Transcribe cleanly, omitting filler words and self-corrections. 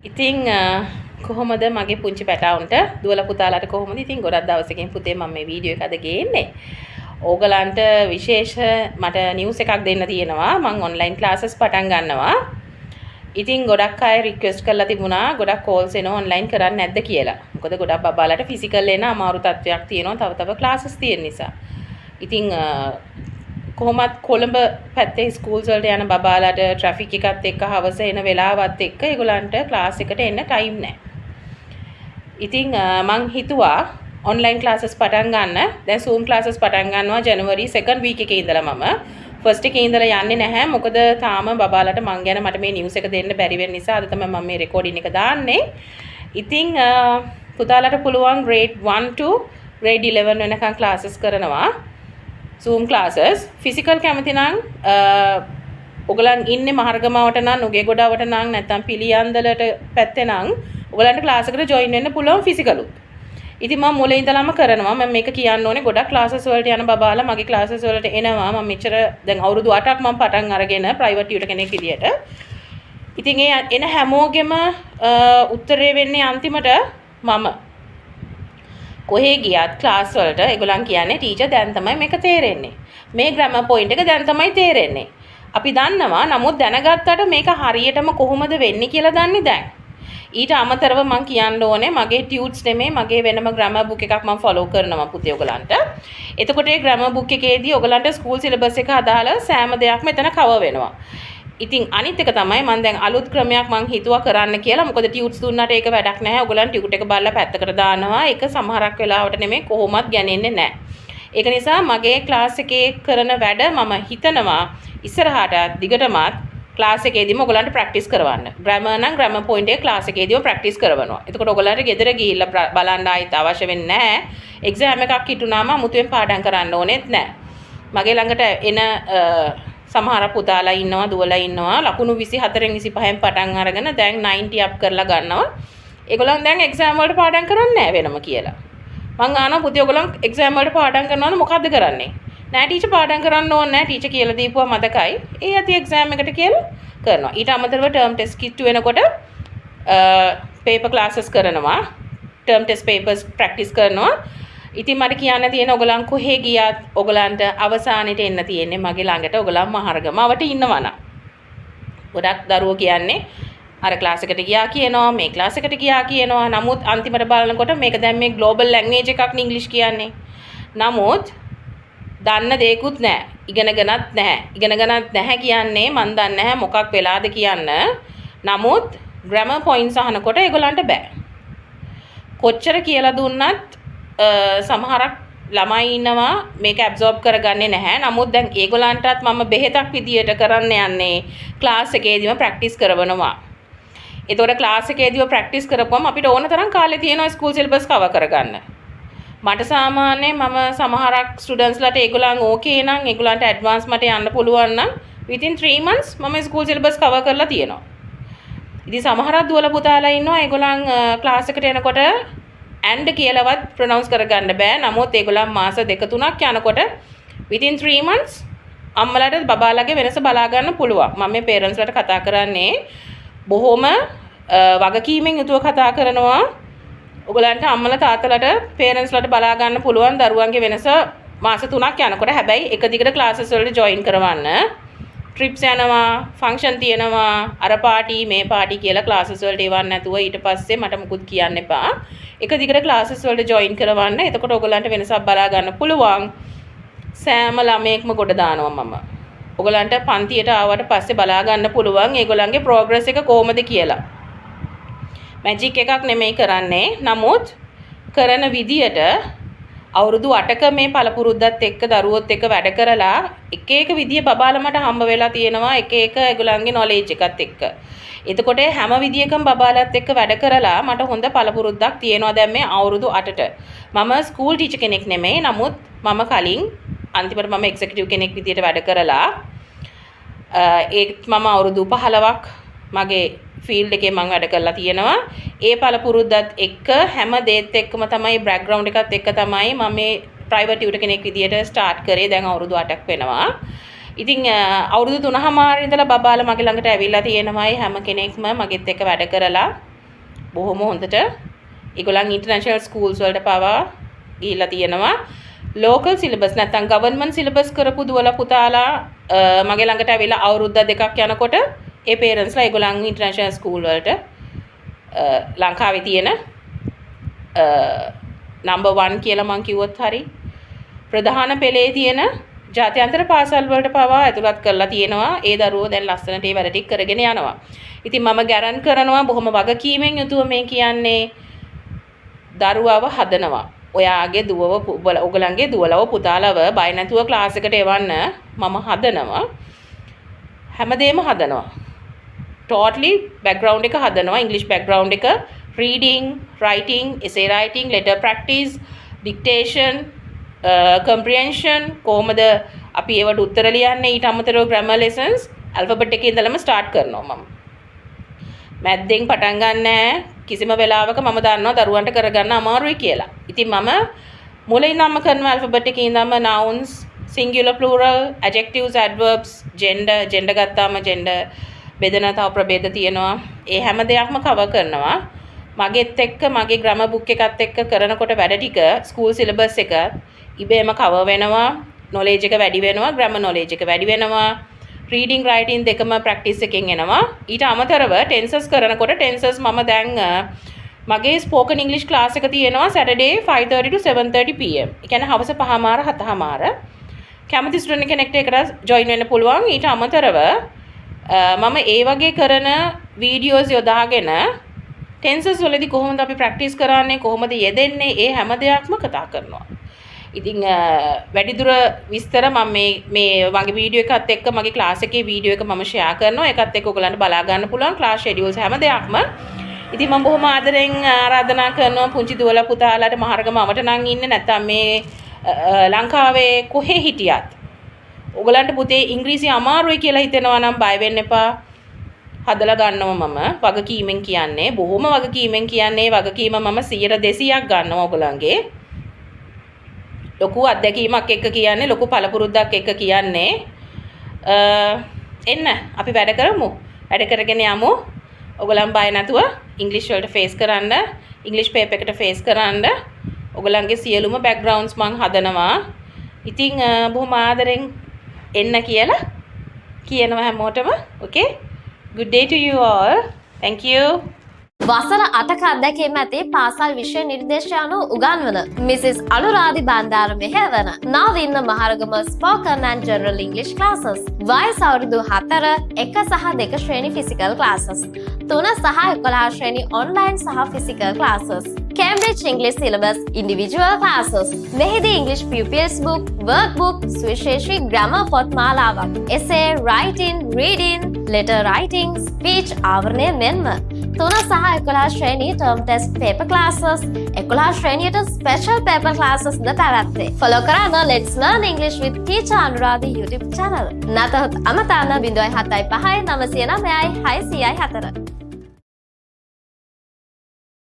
ඉතින් කොහොමද මගේ පුංචි පැටවුන්ට දුවලා පුතාලාට කොහොමද? ඉතින් ගොඩක් දවසකින් පුතේ මම මේ වීඩියෝ එක අද ගේන්නේ. ඕගලන්ට විශේෂ මට නිවුස් එකක් දෙන්න තියෙනවා. මම ඔන්ලයින් ක්ලාසස් පටන් ගන්නවා. ඉතින් ගොඩක් අය රික්වෙස්ට් කරලා තිබුණා ගොඩක් කෝල්ස් එනවා ඔන්ලයින් කරන්නේ නැද්ද කියලා. මොකද ගොඩක් බබාලාට ෆිසිකල් එන අමාරු තත්ත්වයක් තියෙනවා. තව ක්ලාසස් තියෙන නිසා. ඉතින් කොහොමත් කොළඹ පැත්තේ ස්කූල්ස් වලට යන බබාලාට ට්‍රැෆික් එකත් එක්ක හවස එන වෙලාවත් එක්ක ඒගොල්ලන්ට ක්ලාස් එකට එන්න ටයිම් නැහැ. ඉතින් මං හිතුවා ඔන්ලයින් ක්ලාසස් පටන් ගන්න. දැන් Zoom ක්ලාසස් පටන් ගන්නවා ජනවරි 2nd වීක් එකේ ඉඳලා මම. ෆස්ට් එකේ ඉඳලා යන්නේ නැහැ. මොකද තාම බබාලාට මං ගැන මට මේ නිවුස් එක දෙන්න බැරි වෙන නිසා අද තමයි මම මේ රෙකෝඩින් එක දාන්නේ. ඉතින් පුතාලාට පුළුවන් grade 1 to grade 11 වෙනකන් ක්ලාසස් කරනවා. Zoom classes physical කැමති නම් ඔයගලන් ඉන්නේ මහර්ගමාවට නම් නුගේගොඩවට නම් නැත්නම් පිළියන්දලට පැත්තේ නම් ඔයගලන්ට ක්ලාස් එකට join වෙන්න පුළුවන් physical උත්. ඉතින් මම මුලින් ඉඳලාම කරනවා. මම මේක කියන්න ඕනේ ගොඩක් classes වලට යන බබාලා මගේ classes වලට එනවා. මම මෙච්චර දැන් අවුරුදු 8ක් මම පටන් අරගෙන private tutor කෙනෙක් විදියට. ඉතින් ඒ එන හැමෝගෙම උත්තරේ වෙන්නේ අන්තිමට මම කොහේ ගියත් ක්ලාස් වලට ඒගොල්ලන් කියන්නේ ටීචර් දැන් තමයි මේක තේරෙන්නේ. මේ ග්‍රැමර් පොයින්ට් එක දැන් තමයි තේරෙන්නේ. අපි දන්නවා නමුත් දැනගත්තට මේක හරියටම කොහොමද වෙන්නේ කියලා දන්නේ දැන්. ඊට අමතරව මම කියන්න ඕනේ මගේ ටියුට්ස් නෙමෙයි මගේ වෙනම ග්‍රැමර් බුක් එකක් මම ෆලෝ කරනවා පුතේ ඔයගලන්ට. එතකොට ඒ ග්‍රැමර් බුක් එකේදී ඔයගලන්ට ස්කූල් සිලබස් එක අදාළ සෑම දෙයක්ම එතන කවර් වෙනවා. ඉතින් අනිත් එක තමයි මම දැන් අලුත් ක්‍රමයක් මම හිතුවා කරන්න කියලා. මොකද ටියුට්ස් දුන්නාට ඒක වැඩක් නැහැ. ඔයගලන් ටියුට් එක බලලා පැත්තකට දානවා. ඒක සමහරක් වෙලාවට නෙමෙයි කොහොමත් ගන්නේ නැහැ. ඒක නිසා මගේ ක්ලාස් එකේ කරන වැඩ මම හිතනවා ඉස්සරහට දිගටමත් ක්ලාස් එකේදීම ඔයගලන්ට ප්‍රැක්ටිස් කරවන්න. ග්‍රැමර් නම් ග්‍රැමර් පොයින්ට් එක ක්ලාස් එකේදීම ප්‍රැක්ටිස් කරවනවා. එතකොට ඔයගලන්ට ගෙදර ගිහිල්ලා බලන්න ආයිත් අවශ්‍ය වෙන්නේ නැහැ. එක්සෑම් එකක් හිටුනාම අමුතුවෙන් පාඩම් කරන්න ඕනෙත් නැහැ. මගේ ළඟට එන සමහර පුතාලා ඉන්නවා දුවලා ඉන්නවා ලකුණු 24න් 25න් පටන් අරගෙන දැන් 90 අප් කරලා ගන්නවා. ඒගොල්ලන් දැන් එක්සෑම් වලට පාඩම් කරන්නේ නැහැ වෙනම කියලා. මං අහනවා පුතේ ඔයගොල්ලන් එක්සෑම් වලට පාඩම් කරනවද මොකද්ද කරන්නේ? නෑ ටීචර් පාඩම් කරන්න ඕනේ නෑ ටීචර් කියලා දීපුවා මතකයි. ඒ ඇති එක්සෑම් එකට කියලා කරනවා. ඊට අමතරව ටර්ම් ටෙස්ට් කිට්ටු වෙනකොට පේපර් ක්ලාසස් කරනවා. ටර්ම් ටෙස්ට් පේපර්ස් ප්‍රැක්ටිස් කරනවා. ඉතින් මට කියන්න තියෙන ඔයගලන් කොහේ ගියත් ඔයගලන්ට අවසානෙට එන්න තියෙන්නේ මගේ ළඟට ඔයගලන් මහර්ගමාවට ඉන්නවනම්. ගොඩක් දරුවෝ කියන්නේ අර ක්ලාස් එකට ගියා කියනවා මේ ක්ලාස් එකට ගියා කියනවා. නමුත් අන්තිමට බලනකොට මේක දැන් මේ ග්ලෝබල් ලැන්ග්වේජ් එකක් නේ ඉංග්‍රීසි කියන්නේ. නමුත් දන්න දෙයක්වත් නැහැ. ඉගෙනගෙනත් නැහැ. ඉගෙනගෙනත් නැහැ කියන්නේ මන් දන්නේ නැහැ මොකක් වෙලාද කියන්න. නමුත් ග්‍රැමර් පොයින්ට්ස් අහනකොට ඒගොල්ලන්ට බෑ. කොච්චර කියලා දුන්නත් සමහරක් ළමයි ඉන්නවා මේක ඇබ්සෝබ් කරගන්නේ නැහැ. නමුත් දැන් ඒගොල්ලන්ටත් මම බෙහෙතක් විදියට කරන්න යන්නේ ක්ලාස් එකේදීම ප්‍රැක්ටිස් කරවනවා. ඒතකොට ක්ලාස් එකේදීම ප්‍රැක්ටිස් කරපුවම අපිට ඕන තරම් කාලේ තියෙනවා ස්කූල් සිලබස් කවර් කරගන්න. මට සාමාන්‍යයෙන් මම සමහරක් ස්ටුඩන්ට්ස්ලාට ඒගොල්ලන් ඕකේ නම් ඒගොල්ලන්ට ඇඩ්වාන්ස් මට යන්න පුළුවන් නම් within 3 months මම ස්කූල් සිලබස් කවර් කරලා තියෙනවා. ඉතින් සමහරක් දුවලා පුතාලා ඉන්නවා ඒගොල්ලන් ක්ලාස් එකට එනකොට and කියලාවත් ප්‍රොනවුන්ස් කරගන්න බෑ. නමුත් ඒගොල්ලන් මාස 2-3ක් යනකොට within 3 months අම්මලාට බබාලාගේ වෙනස බලා ගන්න පුළුවන්. මම මේ පේරන්ට්ස් වලට කතා කරන්නේ බොහොම වගකීමෙන් යුතුව කතා කරනවා. ඔයගලන්ට අම්මලා තාත්තලාට පේරන්ට්ස් වලට බලා ගන්න පුළුවන් දරුවන්ගේ වෙනස මාස 3ක් යනකොට. හැබැයි එක දිගට ක්ලාසස් වලට ජොයින් කරවන්න. ට්‍රිප්ස් යනවා, ෆන්ක්ෂන් තියෙනවා, අර පාටි මේ පාටි කියලා ක්ලාසස් වලට එවන්න නැතුව ඊට පස්සේ මට මුකුත් කියන්න එපා. එක දිගට ක්ලාසස් වලට ජොයින් කරවන්න. එතකොට ඔයගලන්ට වෙනසක් බලා ගන්න පුළුවන්. සෑම ළමයෙක්ම ගොඩ දානවා මම. ඔයගලන්ට පන්තියට ආවට පස්සේ බලා ගන්න පුළුවන් ඒගොල්ලන්ගේ ප්‍රෝග්‍රස් එක කොහොමද කියලා. මැජික් එකක් නෙමෙයි කරන්නේ. නමුත් කරන විදියට අවුරුදු 8ක මේ පළපුරුද්දත් එක්ක දරුවොත් එක්ක වැඩ කරලා එක එක විදිය බබාලා මට හම්බ වෙලා තියෙනවා එක එක ඒගොල්ලන්ගේ නොලෙජ් එකත් එක්ක. එතකොට හැම විදියකම බබාලාත් එක්ක වැඩ කරලා මට හොඳ පළපුරුද්දක් තියෙනවා දැන් මේ අවුරුදු 8ට. මම ස්කූල් ටීචර් කෙනෙක් නෙමෙයි. නමුත් මම කලින් අන්තිමට මම එක්සිකියුටිව් කෙනෙක් විදියට වැඩ කරලා ඒත් මම අවුරුදු 15ක් මගේ ෆීල්ඩ් එකේ මම වැඩ කරලා තියෙනවා. ඒ පළපුරුද්දත් එක්ක හැම දේත් එක්කම තමයි බෑග්ග්‍රවුන්ඩ් එකත් එක්ක තමයි මම මේ ප්‍රයිවට් ටියුටර් කෙනෙක් විදියට ස්ටාර්ට් කරේ. දැන් අවුරුදු 8ක් වෙනවා. ඉතින් අවුරුදු 3මාර ඉඳලා බබාලා මගේ ළඟට ඇවිල්ලා තියෙනවායි හැම කෙනෙක්ම මගෙත් එක්ක වැඩ කරලා බොහොම හොඳට ඒගොල්ලන් ඉන්ටර්නැෂනල් ස්කූල්ස් වලට පවා ගිහිල්ලා තියෙනවා. ලෝකල් සිලබස් නැත්නම් ගවර්න්මන්ට් සිලබස් කරපු දුවලා පුතාලා මගේ ළඟට ඇවිල්ලා අවුරුද්ද දෙකක් යනකොට ඒ පේරන්ට්ස්ලා ඒගොල්ලන් ඉන්ටර්නැෂනල් ස්කූල් වලට ලංකාවේ තියෙන නම්බර් 1 කියලා මං කිව්වොත් හරි ප්‍රධාන පෙළේ තියෙන ජාත්‍යන්තර පාසල් වලට පවා ඇතුළත් කරලා තියෙනවා. ඒ දරුවෝ දැන් ලස්සනට ඒ වැඩ ටික කරගෙන යනවා. ඉතින් මම ගැරන් කරනවා බොහොම වගකීමෙන් යුතුව මේ කියන්නේ දරුවව හදනවා. ඔයාගේ ඔයගලන්ගේ දුවලව පුතාලව බය නැතුව ක්ලාස් එකට එවන්න මම හදනවා. හැමදේම හදනවා. totally background එක හදනවා. English background එක reading, writing, essay writing, letter practice, dictation, comprehension කොහොමද අපි ඒවට උත්තර ලියන්නේ ඊට අමතරව grammar lessons alphabet එකේ ඉඳලම start කරනවා මම. මැද්දෙන් පටන් ගන්නෑ කිසිම වෙලාවක මම දන්නවා දරුවන්ට කරගන්න අමාරුයි කියලා. ඉතින් මම මුලින් ඉඳන්ම කරනවා alphabet එකේ ඉඳන්ම nouns, singular plural, adjectives, adverbs, gender ගත්තාම gender බෙදෙන තව ප්‍රභේද තියෙනවා. ඒ හැම දෙයක්ම cover කරනවා. මගෙත් එක්ක මගේ grammar book එකත් එක්ක කරනකොට වැඩ ටික school syllabus එක ඉබේම cover වෙනවා. knowledge එක වැඩි වෙනවා, grammar knowledge එක වැඩි වෙනවා. reading writing දෙකම practice එකෙන් එනවා. ඊට අමතරව tenses කරනකොට tenses මම දැන් මගේ spoken english class එක තියෙනවා Saturday 5:30 to 7:30 pm. ඒ කියන්නේ හවස 5:00 7:00 කැමති ස්ටුඩන්ට් කෙනෙක්ට ඒකට join වෙන්න පුළුවන්. ඊට අමතරව මම ඒ වගේ කරන videos යොදාගෙන tenses වලදී කොහොමද අපි practice කරන්නේ, කොහොමද යෙදෙන්නේ, ඒ හැම දෙයක්ම කතා කරනවා. ඉතින් වැඩිදුර විස්තර මම මේ වගේ වීඩියෝ එකත් එක්ක මගේ ක්ලාස් එකේ වීඩියෝ එක මම ෂෙයා කරනවා. ඒකත් එක්ක ඔයගලන්ට බලා ගන්න පුළුවන් ක්ලාස් ෂෙඩියුල්ස් හැම දෙයක්ම. ඉතින් මම බොහොම ආදරෙන් ආරාධනා කරනවා පුංචි දුවලා පුතාලාට මහරගම අවට නම් ඉන්නේ නැත්නම් මේ ලංකාවේ කොහේ හිටියත් ඔයගලන්ට පුතේ ඉංග්‍රීසි අමාරුයි කියලා හිතෙනවා නම් බය වෙන්න එපා. හදලා ගන්නවා මම වගකීමෙන් කියන්නේ. බොහොම වගකීමෙන් කියන්නේ. වගකීම මම 100% ගන්නවා ඔයගලන්ගේ. ලොකු අත්දැකීමක් එක්ක කියන්නේ, ලොකු පළපුරුද්දක් එක්ක කියන්නේ. එන්න අපි වැඩ කරමු. වැඩ කරගෙන යමු. ඔයගලන් බය නැතුව ඉංග්‍රීසි වලට ෆේස් කරන්න, ඉංග්‍රීසි පේපර් එකට ෆේස් කරන්න. ඔයගලන්ගේ සියලුම බෑග්ග්‍රවුන්ඩ්ස් මං හදනවා. ඉතින් බොහොම ආදරෙන් එන්න කියලා කියනවා හැමෝටම. Okay? Good day to you all. Thank you. වසර 8ක අත්දැකීම් ඇති පාසල් විෂය නිර්දේශයන්ව උගන්වන මිසිස් අනුරාධි බණ්ඩාර මෙහෙවන නවීන Maharagama spoken and general English classes. වයස අවුරුදු 4, 1 සහ 2 ශ්‍රේණි physical classes. 3 සහ 11 ශ්‍රේණි online සහ physical classes. Cambridge English syllabus individual classes. මෙහිදී English pupils book, workbook, සුවිශේෂී grammar පොත් මාලාවක්, essay writing, reading, letter writing, speech ආවරණය මෙන්ම 3 සහ 11 ශ්‍රේණි term test paper classes, 11 ශ්‍රේණියට special paper classes ද පැවැත්වේ. Follow කරන්න Let's Learn English with Teacher Anuradhi YouTube channel. නැතහොත් අමතන්න 075 909 604